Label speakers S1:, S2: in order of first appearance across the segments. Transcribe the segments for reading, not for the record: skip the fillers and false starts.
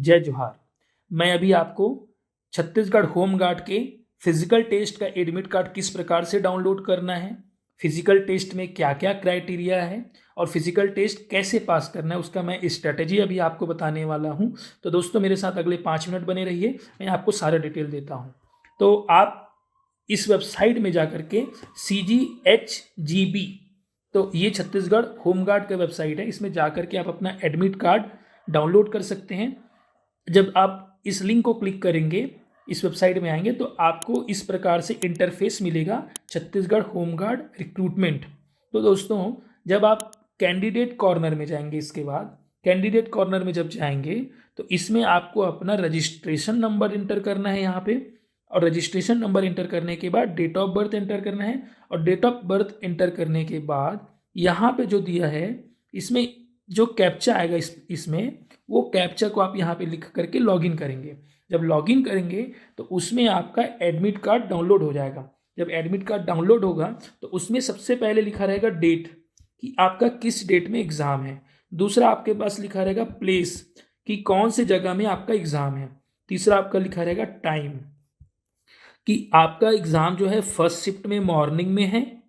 S1: जय जोहार। मैं अभी आपको छत्तीसगढ़ होम गार्ड के फिजिकल टेस्ट का एडमिट कार्ड किस प्रकार से डाउनलोड करना है, फिजिकल टेस्ट में क्या क्या क्राइटेरिया है और फिजिकल टेस्ट कैसे पास करना है उसका मैं स्ट्रेटेजी अभी आपको बताने वाला हूं। तो दोस्तों मेरे साथ अगले 5 मिनट बने रहिए, मैं आपको सारा डिटेल देता हूं। तो आप इस वेबसाइट में जाकर के CGHGB, तो ये छत्तीसगढ़ होम गार्ड का वेबसाइट है, इसमें जाकर के आप अपना एडमिट कार्ड डाउनलोड कर सकते हैं। जब आप इस लिंक को क्लिक करेंगे, इस वेबसाइट में आएंगे तो आपको इस प्रकार से इंटरफेस मिलेगा, छत्तीसगढ़ होम गार्ड रिक्रूटमेंट। तो दोस्तों जब आप कैंडिडेट कॉर्नर में जाएंगे, इसके बाद कैंडिडेट कॉर्नर में जब जाएंगे तो इसमें आपको अपना रजिस्ट्रेशन नंबर इंटर करना है यहाँ पे, और रजिस्ट्रेशन नंबर इंटर करने के बाद डेट ऑफ बर्थ इंटर करना है, और डेट ऑफ बर्थ इंटर करने के बाद यहाँ पे जो दिया है इसमें जो कैप्चा आएगा इसमें वो कैप्चा को आप यहाँ पे लिख करके लॉगिन करेंगे। जब लॉगिन करेंगे तो उसमें आपका एडमिट कार्ड डाउनलोड हो जाएगा। जब एडमिट कार्ड डाउनलोड होगा तो उसमें सबसे पहले लिखा रहेगा डेट, कि आपका किस डेट में एग्ज़ाम है। दूसरा आपके पास लिखा रहेगा प्लेस, कि कौन से जगह में आपका एग्ज़ाम है। तीसरा आपका लिखा रहेगा टाइम, कि आपका एग्ज़ाम जो है फर्स्ट शिफ्ट में मॉर्निंग में है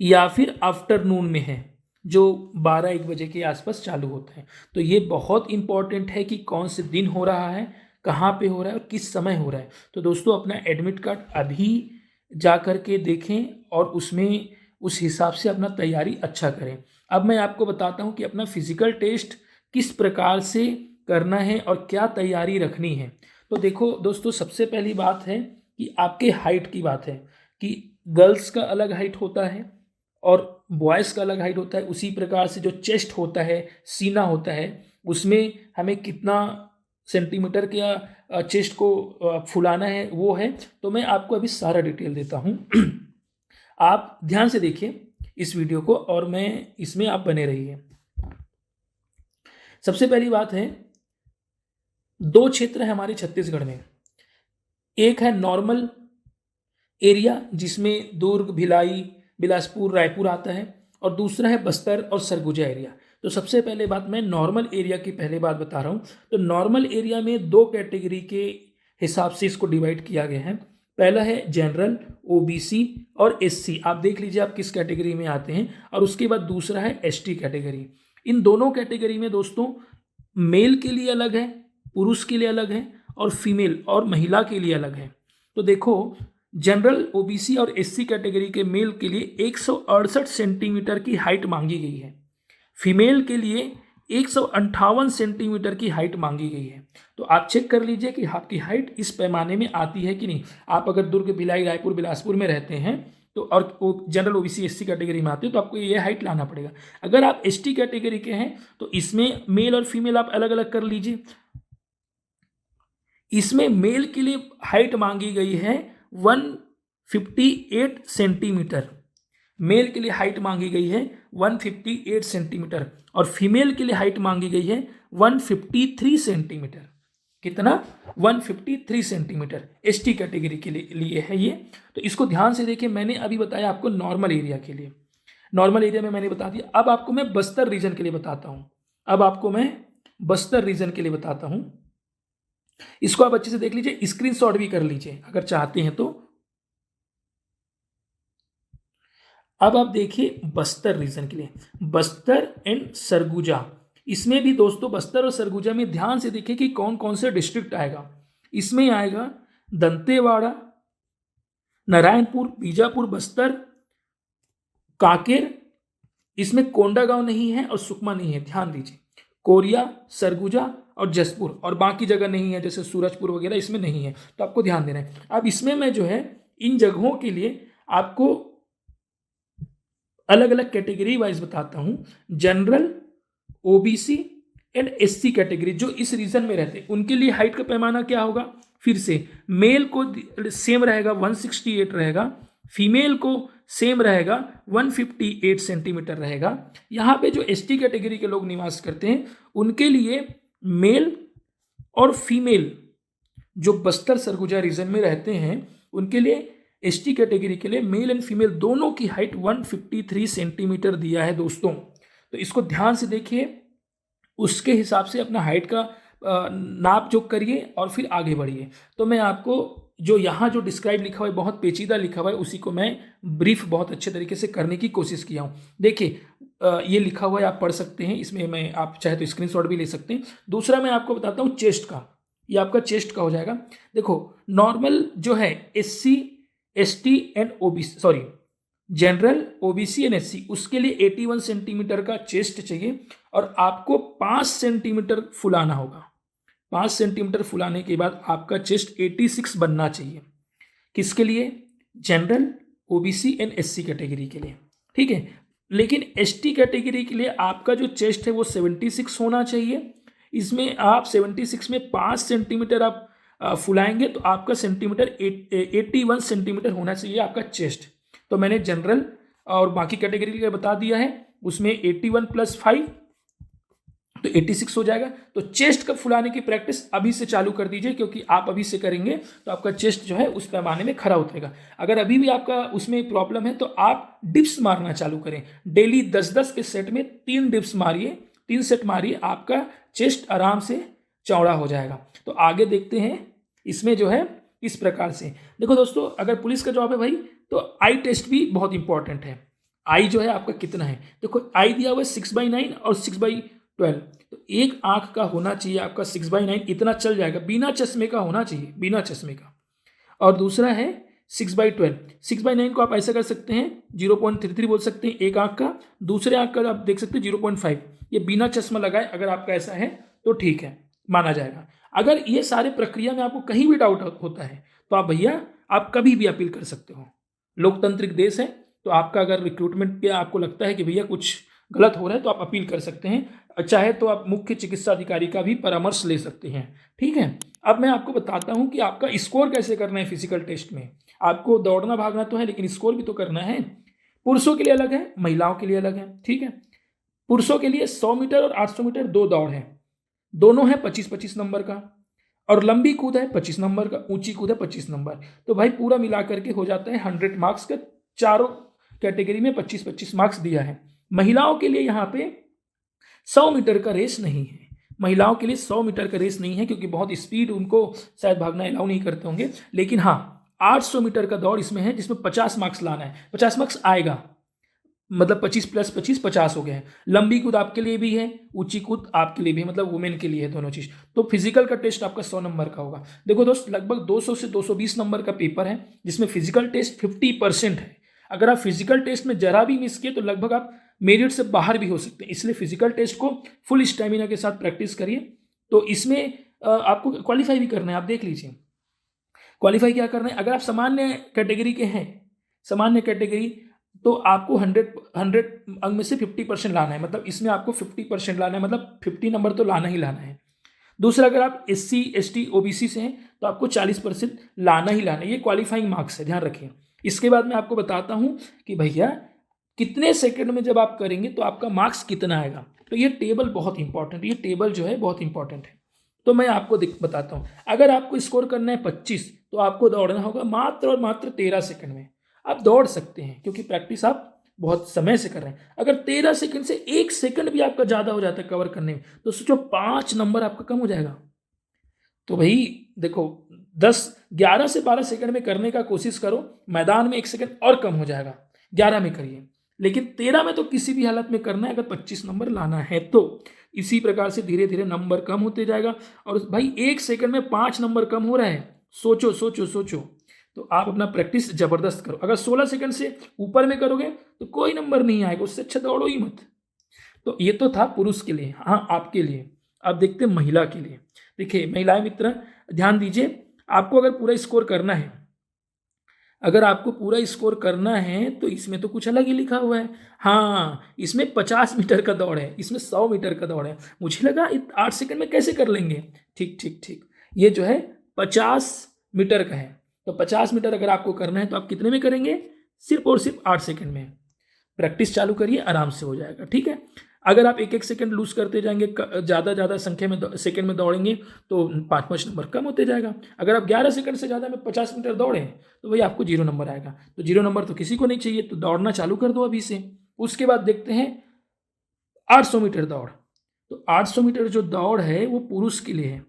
S1: या फिर आफ्टरनून में है, जो 12-1 बजे के आसपास चालू होता है। तो ये बहुत इंपॉर्टेंट है कि कौन से दिन हो रहा है, कहाँ पे हो रहा है और किस समय हो रहा है। तो दोस्तों अपना एडमिट कार्ड अभी जा कर के देखें और उसमें उस हिसाब से अपना तैयारी अच्छा करें। अब मैं आपको बताता हूँ कि अपना फिजिकल टेस्ट किस प्रकार से करना है और क्या तैयारी रखनी है। तो देखो दोस्तों, सबसे पहली बात है कि आपके हाइट की बात है, कि गर्ल्स का अलग हाइट होता है और बॉयज़ का अलग हाइट होता है। उसी प्रकार से जो चेस्ट होता है, सीना होता है, उसमें हमें कितना सेंटीमीटर का चेस्ट को फुलाना है वो है। तो मैं आपको अभी सारा डिटेल देता हूँ। आप ध्यान से देखिए इस वीडियो को और मैं इसमें आप बने रहिए। सबसे पहली बात है, 2 क्षेत्र है हमारे छत्तीसगढ़ में। एक है नॉर्मल एरिया जिसमें दुर्ग, भिलाई, बिलासपुर, रायपुर आता है, और दूसरा है बस्तर और सरगुजा एरिया। तो सबसे पहले बात मैं नॉर्मल एरिया की पहले बात बता रहा हूँ। तो नॉर्मल एरिया में 2 कैटेगरी के हिसाब से इसको डिवाइड किया गया है। पहला है जनरल, OBC और SC। आप देख लीजिए आप किस कैटेगरी में आते हैं। और उसके बाद दूसरा है ST कैटेगरी। इन दोनों कैटेगरी में दोस्तों मेल के लिए अलग है, पुरुष के लिए अलग है, और फीमेल और महिला के लिए अलग है। तो देखो, जनरल, OBC और SC कैटेगरी के मेल के लिए 168 सेंटीमीटर की हाइट मांगी गई है। फीमेल के लिए 158 सेंटीमीटर की हाइट मांगी गई है। तो आप चेक कर लीजिए कि आपकी हाइट इस पैमाने में आती है कि नहीं। आप अगर दुर्ग, भिलाई, रायपुर, बिलासपुर में रहते हैं तो और जनरल, OBC, SC कैटेगरी में आते हैं तो आपको ये हाइट लाना पड़ेगा। अगर आप ST कैटेगरी के हैं तो इसमें मेल और फीमेल आप अलग अलग कर लीजिए। इसमें मेल के लिए हाइट मांगी गई है 158 सेंटीमीटर। मेल के लिए हाइट मांगी गई है 158 सेंटीमीटर, और फीमेल के लिए हाइट मांगी गई है 153 सेंटीमीटर। कितना? 153 सेंटीमीटर ST कैटेगरी के लिए है ये। तो इसको ध्यान से देखिए, मैंने अभी बताया आपको नॉर्मल एरिया के लिए। नॉर्मल एरिया में मैंने बता दिया। अब आपको मैं बस्तर रीजन के लिए बताता हूं। इसको आप अच्छे से देख लीजिए, स्क्रीनशॉट भी कर लीजिए अगर चाहते हैं तो। अब आप देखिए बस्तर रीजन के लिए, बस्तर एंड सरगुजा। इसमें भी दोस्तों बस्तर और सरगुजा में ध्यान से देखिए कि कौन कौन से डिस्ट्रिक्ट आएगा। इसमें आएगा दंतेवाड़ा, नारायणपुर, बीजापुर, बस्तर, कांकेर। इसमें कोंडागांव नहीं है और सुकमा नहीं है, ध्यान दीजिए। कोरिया, सरगुजा और जसपुर, और बाकी जगह नहीं है जैसे सूरजपुर वगैरह, इसमें नहीं है। तो आपको ध्यान देना है। अब इसमें मैं जो है इन जगहों के लिए आपको अलग अलग कैटेगरी वाइज बताता हूं। General, OBC and SC category जो इस रीजन में रहते हैं उनके लिए हाइट का पैमाना क्या होगा। फिर से मेल को सेम रहेगा, 168 रहेगा। फीमेल को सेम रहेगा, 158 सेंटीमीटर रहेगा। यहाँ पे जो ST कैटेगरी के लोग निवास करते हैं उनके लिए मेल और फीमेल, जो बस्तर सरगुजा रीजन में रहते हैं उनके लिए, ST कैटेगरी के लिए मेल एंड फीमेल दोनों की हाइट 153 सेंटीमीटर दिया है दोस्तों। तो इसको ध्यान से देखिए, उसके हिसाब से अपना हाइट का नाप जोक करिए और फिर आगे बढ़िए। तो मैं आपको जो यहाँ जो डिस्क्राइब लिखा हुआ है, बहुत पेचीदा लिखा हुआ है, उसी को मैं ब्रीफ बहुत अच्छे तरीके से करने की कोशिश किया हूँ। देखिए ये लिखा हुआ है, आप पढ़ सकते हैं, इसमें मैं आप चाहे तो स्क्रीनशॉट भी ले सकते हैं। दूसरा मैं आपको बताता हूँ चेस्ट का, ये आपका चेस्ट का हो जाएगा। देखो नॉर्मल जो है SC ST and OBC, sorry general OBC and SC, उसके लिए 81 सेंटीमीटर का चेस्ट चाहिए और आपको 5 सेंटीमीटर फुलाना होगा। 5 सेंटीमीटर फुलाने के बाद आपका चेस्ट 86 बनना चाहिए। किसके लिए? General OBC and SC category के लिए, ठीक है। लेकिन ST कैटेगरी के लिए आपका जो चेस्ट है वो 76 होना चाहिए। इसमें आप 76 में 5 सेंटीमीटर आप फुलाएंगे तो आपका सेंटीमीटर 81 सेंटीमीटर होना चाहिए आपका चेस्ट। तो मैंने जनरल और बाकी कैटेगरी के लिए बता दिया है, उसमें 81 + 5 तो 86 हो जाएगा। तो चेस्ट का फुलाने की प्रैक्टिस अभी से चालू कर दीजिए, क्योंकि आप अभी से करेंगे तो आपका चेस्ट जो है उस पैमाने में खरा उतरेगा। अगर अभी भी आपका उसमें प्रॉब्लम है तो आप डिप्स मारना चालू करें। डेली 10-10 के सेट में 3 डिप्स मारिए, 3 सेट मारिए, आपका चेस्ट आराम से चौड़ा हो जाएगा। तो आगे देखते हैं इसमें जो है इस प्रकार से। देखो दोस्तों, अगर पुलिस का जॉब है भाई तो आई टेस्ट भी बहुत इंपॉर्टेंट है। आई जो है आपका कितना है, देखो आई दिया हुआ है 6/9 और 6/12, तो एक आंख का होना चाहिए आपका 6/9, इतना चल जाएगा, बिना चश्मे का होना चाहिए, बिना चश्मे का। और दूसरा है 6/12, 6/9 को आप ऐसा कर सकते हैं 0.33 बोल सकते हैं एक आंख का, दूसरे आंख का आप देख सकते हैं 0.5, ये बिना चश्मा लगाए अगर आपका ऐसा है तो ठीक है, माना जाएगा। अगर ये सारे प्रक्रिया में आपको कहीं भी डाउट होता है तो आप भैया आप कभी भी अपील कर सकते हो। लोकतांत्रिक देश है, तो आपका अगर रिक्रूटमेंट पे आपको लगता है कि भैया कुछ गलत हो रहा है तो आप अपील कर सकते हैं, चाहे तो आप मुख्य चिकित्सा अधिकारी का भी परामर्श ले सकते हैं, ठीक है। अब मैं आपको बताता हूं कि आपका स्कोर कैसे करना है फिजिकल टेस्ट में। आपको दौड़ना भागना तो है, लेकिन स्कोर भी तो करना है। पुरुषों के लिए अलग है, महिलाओं के लिए अलग है, ठीक है। पुरुषों के लिए 100 मीटर और 800 मीटर 2 दौड़ है, दोनों है 25-25 नंबर का, और लंबी कूद है 25 नंबर का, ऊंची कूद है 25 नंबर। तो भाई पूरा मिला करके हो जाता है 100 मार्क्स का, चारों कैटेगरी में 25-25 मार्क्स दिया है। महिलाओं के लिए यहाँ पे 100 मीटर का रेस नहीं है, महिलाओं के लिए 100 मीटर का रेस नहीं है, क्योंकि बहुत स्पीड उनको शायद भागना अलाउ नहीं करते होंगे। लेकिन हाँ 800 मीटर का दौड़ इसमें है, जिसमें 50 मार्क्स लाना है, 50 मार्क्स आएगा, मतलब 25 + 25 50 हो गए हैं। लंबी कूद आपके लिए भी है, ऊंची कूद आपके लिए भी, मतलब वुमेन के लिए है दोनों चीज। तो फिजिकल का टेस्ट आपका 100 नंबर का होगा। देखो दोस्त, लगभग 200 से 220 नंबर का पेपर है, जिसमें फिजिकल टेस्ट 50% है। अगर आप फिजिकल टेस्ट में जरा भी मिस किए तो लगभग आप मेरिट से बाहर भी हो सकते हैं। इसलिए फिजिकल टेस्ट को फुल स्टेमिना के साथ प्रैक्टिस करिए। तो इसमें आपको क्वालिफाई भी करना है, आप देख लीजिए क्वालिफाई क्या करना है। अगर आप सामान्य कैटेगरी के हैं, सामान्य कैटेगरी, तो आपको 100 अंक में से 50% लाना है, मतलब इसमें आपको 50% लाना है, मतलब 50 नंबर तो लाना ही लाना है। दूसरा, अगर आप SC ST OBC से हैं तो आपको 40% लाना ही लाना है, ये क्वालिफाइंग मार्क्स है, ध्यान रखिए। इसके बाद मैं आपको बताता हूं कि भैया कितने सेकंड में जब आप करेंगे तो आपका मार्क्स कितना आएगा। तो ये टेबल बहुत इंपॉर्टेंट, ये टेबल जो है बहुत इंपॉर्टेंट है। तो मैं आपको बताता हूँ। अगर आपको स्कोर करना है 25 तो आपको दौड़ना होगा मात्र और मात्र 13 सेकंड में। आप दौड़ सकते हैं क्योंकि प्रैक्टिस आप बहुत समय से कर रहे हैं। अगर 13 सेकंड से 1 सेकंड भी आपका ज़्यादा हो जाता है कवर करने में, तो सोचो 5 नंबर आपका कम हो जाएगा। तो भाई देखो 11 से 12 सेकंड में करने का कोशिश करो, मैदान में 1 सेकंड और कम हो जाएगा, 11 में करिए, लेकिन 13 में तो किसी भी हालत में करना है अगर 25 नंबर लाना है तो। इसी प्रकार से धीरे धीरे नंबर कम होते जाएगा। और भाई 1 सेकंड में 5 नंबर कम हो रहा है, सोचो सोचो सोचो। तो आप अपना प्रैक्टिस जबरदस्त करो। अगर 16 सेकंड से ऊपर में करोगे तो कोई नंबर नहीं आएगा, उससे अच्छा दौड़ो ही मत। तो ये तो था पुरुष के लिए। हाँ, आपके लिए अब देखते हैं महिला के लिए। देखिए महिलाएं मित्र ध्यान दीजिए, आपको अगर पूरा स्कोर करना है, अगर आपको पूरा स्कोर करना है तो इसमें तो कुछ अलग ही लिखा हुआ है। हाँ, इसमें 50 मीटर का दौड़ है, इसमें 100 मीटर का दौड़ है। मुझे लगा 8 सेकंड में कैसे कर लेंगे। ठीक ठीक ठीक, ये जो है 50 मीटर का है। तो 50 मीटर अगर आपको करना है तो आप कितने में करेंगे, सिर्फ और सिर्फ 8 सेकंड में। प्रैक्टिस चालू करिए, आराम से हो जाएगा, ठीक है। अगर आप 1-1 सेकंड लूज करते जाएंगे, ज़्यादा संख्या में सेकंड में दौड़ेंगे तो 5-5 नंबर कम होते जाएगा। अगर आप 11 सेकंड से ज़्यादा में 50 मीटर दौड़े तो भाई आपको 0 नंबर आएगा। तो 0 नंबर तो किसी को नहीं चाहिए, तो दौड़ना चालू कर दो अभी से। उसके बाद देखते हैं 800 मीटर दौड़। तो 800 मीटर जो दौड़ है वो पुरुष के लिए है।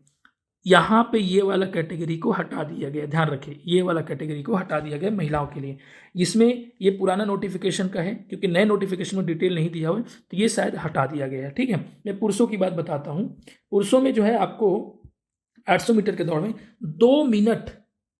S1: यहाँ पे ये वाला कैटेगरी को हटा दिया गया, ध्यान रखिए, ये वाला कैटेगरी को हटा दिया गया महिलाओं के लिए। इसमें ये पुराना नोटिफिकेशन का है, क्योंकि नए नोटिफिकेशन में डिटेल नहीं दिया हुआ है, तो ये शायद हटा दिया गया है। ठीक है, मैं पुरुषों की बात बताता हूँ। पुरुषों में जो है आपको 800 मीटर के दौड़ में 2 मिनट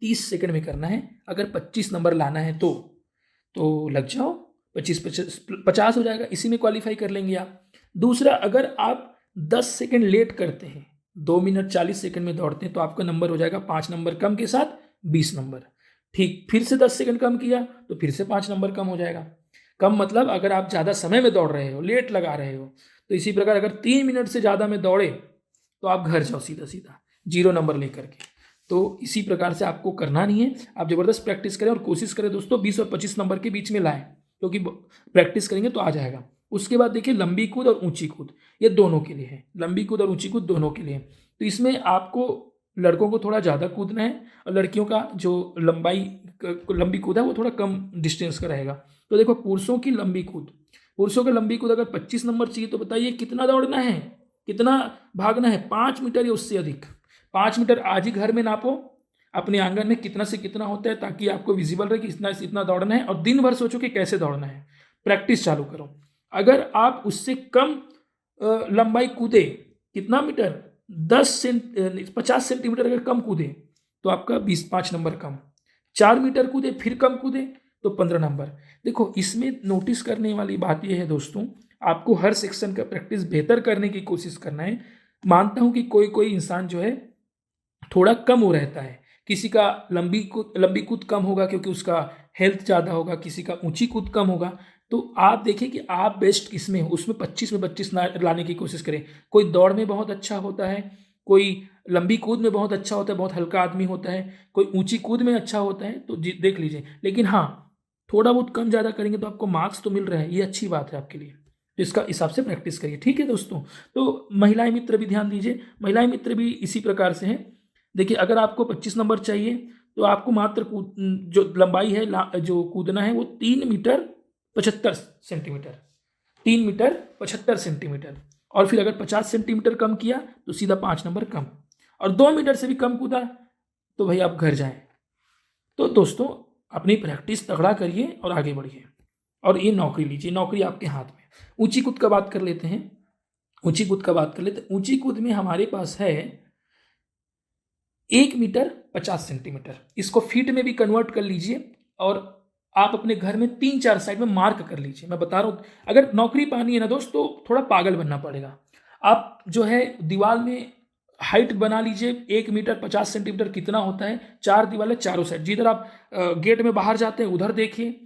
S1: 30 सेकंड में करना है। अगर 25 नंबर लाना है तो लग जाओ, 50 हो जाएगा, इसी में क्वालिफाई कर लेंगे आप। दूसरा, अगर आप 10 सेकंड लेट करते हैं, 2 मिनट 40 सेकंड में दौड़ते हैं, तो आपका नंबर हो जाएगा 5 नंबर कम के साथ 20 नंबर। ठीक, फिर से 10 सेकंड कम किया तो फिर से 5 नंबर कम हो जाएगा। कम मतलब अगर आप ज़्यादा समय में दौड़ रहे हो, लेट लगा रहे हो, तो इसी प्रकार अगर 3 मिनट से ज़्यादा में दौड़े तो आप घर जाओ सीधा सीधा 0 नंबर लेकर के। तो इसी प्रकार से आपको करना नहीं है, आप ज़बरदस्त प्रैक्टिस करें और कोशिश करें दोस्तों 20 और 25 नंबर के बीच में लाएं, क्योंकि प्रैक्टिस करेंगे तो आ जाएगा। उसके बाद देखिए लंबी कूद और ऊंची कूद, ये दोनों के लिए है। लंबी कूद और ऊंची कूद दोनों के लिए। तो इसमें आपको लड़कों को थोड़ा ज़्यादा कूदना है और लड़कियों का जो लंबी कूद है वो थोड़ा कम डिस्टेंस का रहेगा। तो देखो पुरुषों की लंबी कूद अगर 25 नंबर चाहिए तो बताइए कितना दौड़ना है, कितना भागना है? 5 मीटर या उससे अधिक। 5 मीटर आज ही घर में नापो अपने आंगन में, कितना से कितना होता है, ताकि आपको विजिबल रहे कि इतना से इतना दौड़ना है, और दिन भर सोचो कि कैसे दौड़ना है, प्रैक्टिस चालू करो। अगर आप उससे कम लंबाई कूदे, कितना मीटर, 50 सेंटीमीटर अगर कम कूदे तो आपका 5 नंबर कम। 4 मीटर कूदे फिर कम कूदे तो 15 नंबर। देखो इसमें नोटिस करने वाली बात यह है दोस्तों, आपको हर सेक्शन का प्रैक्टिस बेहतर करने की कोशिश करना है। मानता हूं कि कोई कोई इंसान जो है थोड़ा कम हो रहता है, किसी का लंबी कूद कम होगा क्योंकि उसका हेल्थ ज़्यादा होगा, किसी का ऊंची कूद कम होगा। तो आप देखिए कि आप बेस्ट किस में हो, उसमें 25 में 25 लाने की कोशिश करें। कोई दौड़ में बहुत अच्छा होता है, कोई लंबी कूद में बहुत अच्छा होता है, बहुत हल्का आदमी होता है, कोई ऊंची कूद में अच्छा होता है, तो देख लीजिए। लेकिन हाँ, थोड़ा बहुत कम ज़्यादा करेंगे तो आपको मार्क्स तो मिल रहा है, ये अच्छी बात है आपके लिए। तो इसका हिसाब से प्रैक्टिस करिए, ठीक है दोस्तों। तो महिलाएं मित्र भी ध्यान दीजिए, महिलाएं मित्र भी इसी प्रकार से हैं। देखिए अगर आपको 25 नंबर चाहिए तो आपको मात्र जो लंबाई है जो कूदना है वो 3 मीटर 75 सेंटीमीटर, 3 मीटर 75 सेंटीमीटर। और फिर अगर 50 सेंटीमीटर कम किया तो सीधा 5 नंबर कम, और 2 मीटर से भी कम कूदा तो भाई आप घर जाएं। तो दोस्तों अपनी प्रैक्टिस तगड़ा करिए और आगे बढ़िए, और ये नौकरी लीजिए, नौकरी आपके हाथ में। ऊंची कूद का बात कर लेते हैं। ऊंची कूद में हमारे पास है 1 मीटर 50 सेंटीमीटर। इसको फीट में भी कन्वर्ट कर लीजिए और आप अपने घर में 3-4 साइड में मार्क कर लीजिए। मैं बता रहा हूँ, अगर नौकरी पानी है ना दोस्तों, थोड़ा पागल बनना पड़ेगा। आप जो है दीवार में हाइट बना लीजिए, 1 मीटर 50 सेंटीमीटर कितना होता है, 4 दीवार चारों साइड। जिधर आप गेट में बाहर जाते हैं उधर देखिए,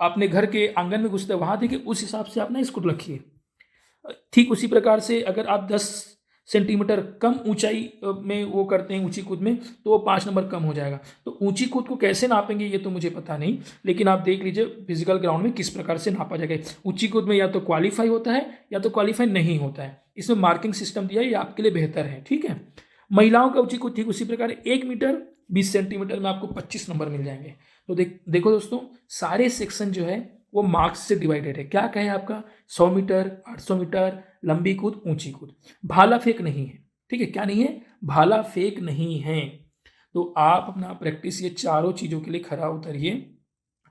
S1: अपने घर के आंगन में घुसते हैं वहाँ देखिए, उस हिसाब से आप ना इसको रखिए। ठीक उसी प्रकार से अगर आप 10 सेंटीमीटर कम ऊंचाई में वो करते हैं ऊंची कूद में, तो वो 5 नंबर कम हो जाएगा। तो ऊंची कूद को कैसे नापेंगे ये तो मुझे पता नहीं, लेकिन आप देख लीजिए फिजिकल ग्राउंड में किस प्रकार से नापा जाएगा। ऊंची कूद में या तो क्वालिफाई होता है या तो क्वालिफाई नहीं होता है, इसमें मार्किंग सिस्टम दिया है, ये आपके लिए बेहतर है, ठीक है। महिलाओं का ऊंची कूद ठीक उसी प्रकार 1 मीटर 20 सेंटीमीटर में आपको 25 नंबर मिल जाएंगे। तो देखो दोस्तों, सारे सेक्शन जो है वो मार्क्स से डिवाइडेड है। क्या कहे आपका, 100 मीटर, 800 मीटर, लंबी कूद, ऊंची कूद, भाला फेंक नहीं है, ठीक है। क्या नहीं है, भाला फेंक नहीं है। तो आप अपना प्रैक्टिस ये चारों चीज़ों के लिए खरा उतरिए,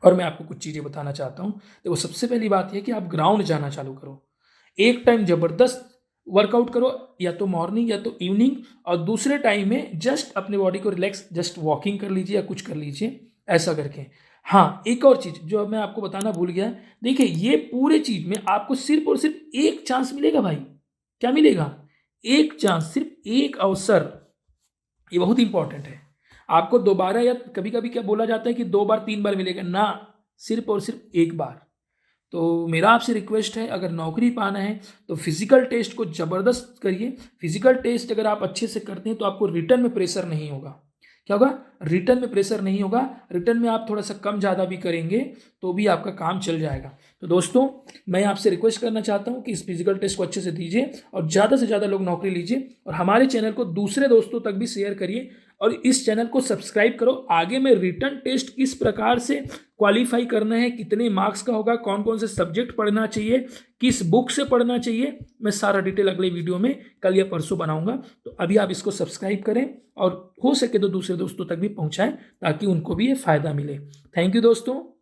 S1: और मैं आपको कुछ चीज़ें बताना चाहता हूँ। देखो सबसे पहली बात यह कि आप ग्राउंड जाना चालू करो, एक टाइम जबरदस्त वर्कआउट करो, या तो मॉर्निंग या तो इवनिंग, और दूसरे टाइम में जस्ट अपने बॉडी को रिलैक्स, जस्ट वॉकिंग कर लीजिए या कुछ कर लीजिए, ऐसा करके। हाँ, एक और चीज़ जो मैं आपको बताना भूल गया, देखिए ये पूरे चीज़ में आपको सिर्फ और सिर्फ एक चांस मिलेगा भाई। क्या मिलेगा, एक चांस, सिर्फ एक अवसर। ये बहुत इंपॉर्टेंट है। आपको दोबारा, या कभी कभी क्या बोला जाता है कि 2 बार 3 बार मिलेगा, ना, सिर्फ और सिर्फ एक बार। तो मेरा आपसे रिक्वेस्ट है, अगर नौकरी पाना है तो फिजिकल टेस्ट को ज़बरदस्त करिए। फिजिकल टेस्ट अगर आप अच्छे से करते हैं तो आपको रिटर्न में प्रेशर नहीं होगा। क्या होगा, रिटर्न में प्रेशर नहीं होगा। रिटर्न में आप थोड़ा सा कम ज़्यादा भी करेंगे तो भी आपका काम चल जाएगा। तो दोस्तों मैं आपसे रिक्वेस्ट करना चाहता हूं कि इस फिजिकल टेस्ट को अच्छे से दीजिए और ज़्यादा से ज़्यादा लोग नौकरी लीजिए, और हमारे चैनल को दूसरे दोस्तों तक भी शेयर करिए। और इस चैनल को सब्सक्राइब करो। आगे मैं रिटन टेस्ट किस प्रकार से क्वालिफाई करना है, कितने मार्क्स का होगा, कौन कौन से सब्जेक्ट पढ़ना चाहिए, किस बुक से पढ़ना चाहिए, मैं सारा डिटेल अगले वीडियो में कल या परसों बनाऊंगा। तो अभी आप इसको सब्सक्राइब करें और हो सके तो दूसरे दोस्तों तक भी पहुंचाएं ताकि उनको भी ये फायदा मिले। थैंक यू दोस्तों।